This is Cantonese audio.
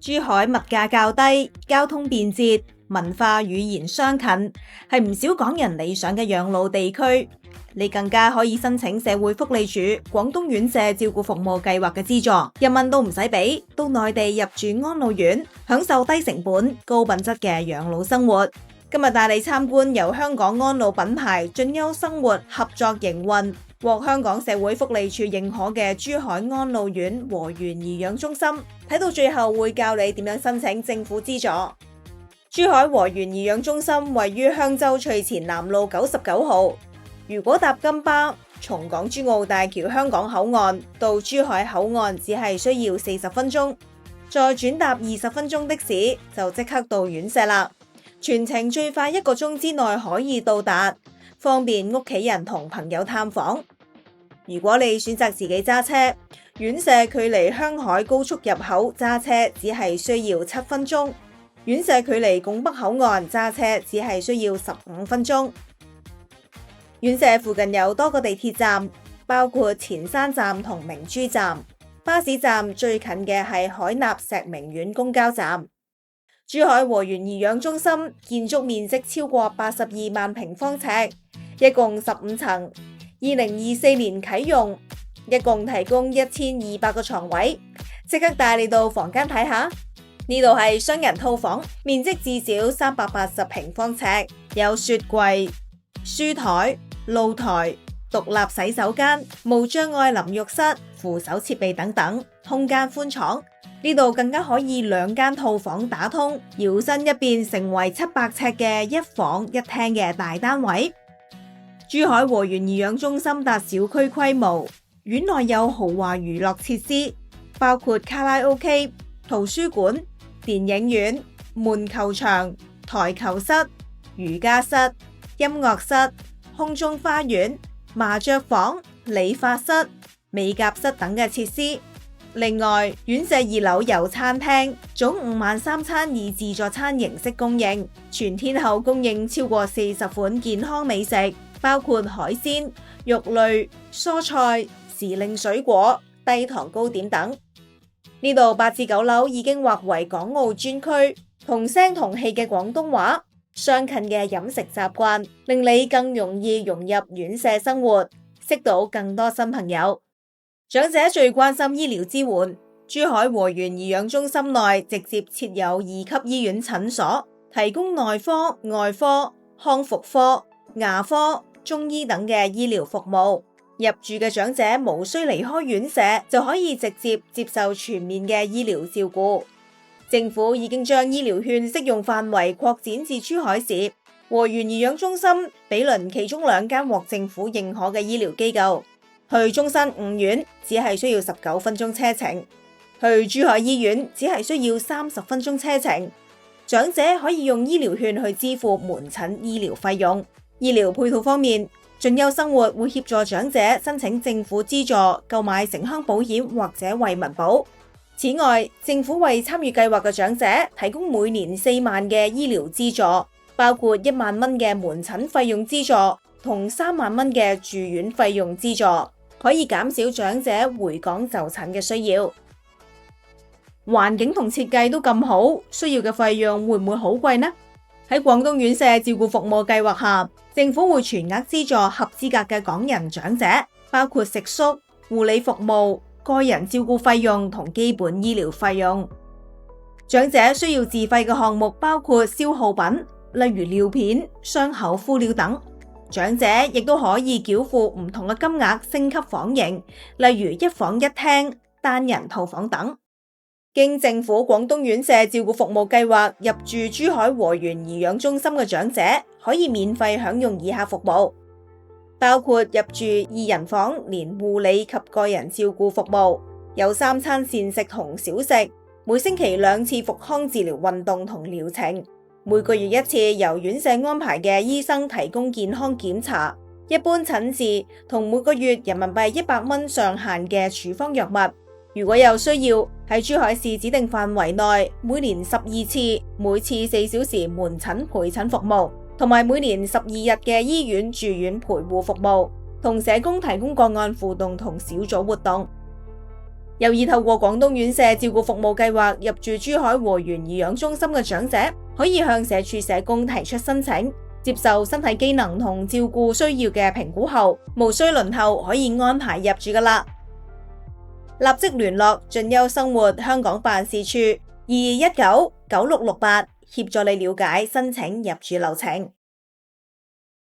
珠海物價較低，交通便捷，文化語言相近，係唔少港人理想嘅養老地區。你更加可以申請社會福利署廣東院舍照顧服務計劃嘅資助，1蚊都唔使俾，到內地入住安老院，享受低成本、高品質嘅養老生活。今日帶你參觀由香港安老品牌進優生活合作營運，獲香港社會福利署認可嘅珠海安老院和源頤養中心，睇到最後會教你點樣申請政府資助。珠海和源頤養中心位於香洲翠前南路99號，如果搭金巴，從港珠澳大橋香港口岸到珠海口岸只係需要40分鐘，再轉搭20分鐘的士就即刻到院舍啦。全程最快1個鐘之內可以到達，方便屋企人同朋友探訪。如果你選擇自己揸車，院舍距離香海高速入口揸車只係需要7分鐘，院舍距離拱北口岸揸車只係需要15分鐘。院舍附近有多個地鐵站，包括前山站同明珠站。巴士站最近嘅係海納石明苑公交站。珠海和源頤養中心建築面積超過82萬平方尺，一共15層。2024年啟用，一共提供1200個床位。即刻帶你到房間睇下，呢度係雙人套房，面積至少380平方尺，有雪櫃、書台、露台、獨立洗手間、無障礙淋浴室、扶手設備等等，空間寬敞。呢度更加可以2間套房打通，搖身一變成為700尺嘅1房1廳嘅大單位。珠海和源頤養中心達小區規模，院內有豪華娛樂設施，包括卡拉 OK、圖書館、電影院、門球場、台球室、瑜伽室、音樂室、空中花園、麻雀房、理髮室、美甲室等嘅設施。另外，院舍2樓有餐廳，早午晚3餐以自助餐形式供應，全天候供應超過40款健康美食，包括海鮮、肉類、蔬菜、時令水果、低糖糕點等。呢度8至9樓已經劃為港澳專區，同聲同氣嘅廣東話，相近嘅飲食習慣，令你更容易融入院舍生活，識到更多新朋友。長者最關心醫療支援，珠海和源頤養中心內直接設有2級醫院診所，提供內科、外科、康復科、牙科、中醫等嘅醫療服務。入住嘅長者無需離開院舍，就可以直接接受全面嘅醫療照顧。政府已經將醫療券適用範圍擴展至珠海市。和源頤養中心毗鄰其中2間獲政府認可嘅醫療機構。去中山5院只係需要19分鐘車程，去珠海醫院只係需要30分鐘車程。長者可以用醫療券去支付門診醫療費用。醫療配套方面，進優生活會協助長者申請政府資助購買城鄉保險或者惠民保。此外，政府為參與計劃嘅長者提供每年4萬嘅醫療資助，包括1萬蚊嘅門診費用資助同3萬蚊嘅住院費用資助，可以減少長者回港就診嘅需要。環境同設計都咁好，需要嘅費用會唔會好貴呢？喺廣東院舍照顧服務計劃下，政府會全額資助合資格嘅港人長者，包括食宿、護理服務、個人照顧費用同基本醫療費用。長者需要自費嘅項目包括消耗品，例如尿片、傷口敷料等。長者亦都可以繳付唔同嘅金額升級房型，例如1房1廳、單人套房等。經政府廣東院舍照顧服務計劃入住珠海和源頤養中心嘅長者，可以免費享用以下服務，包括入住2人房連護理及個人照顧服務，有3餐膳食同小食，每星期2次復康治療運動同療程，每個月1次由院舍安排嘅醫生提供健康檢查、一般診治同每個月人民幣100蚊上限嘅處方藥物。如果有需要，喺珠海市指定範圍內，每年12次，每次4小時門診陪診服務，同埋每年12日嘅醫院住院陪護服務，同社工提供個案輔導同小組活動。有意透過廣東院舍照顧服務計劃入住珠海和源頤養中心嘅長者，可以向社署社工提出申請，接受身體機能同照顧需要嘅評估後，無需輪候，可以安排入住㗎喇。立即聯絡進優生活香港辦事處22199668，協助你了解申請入住流程。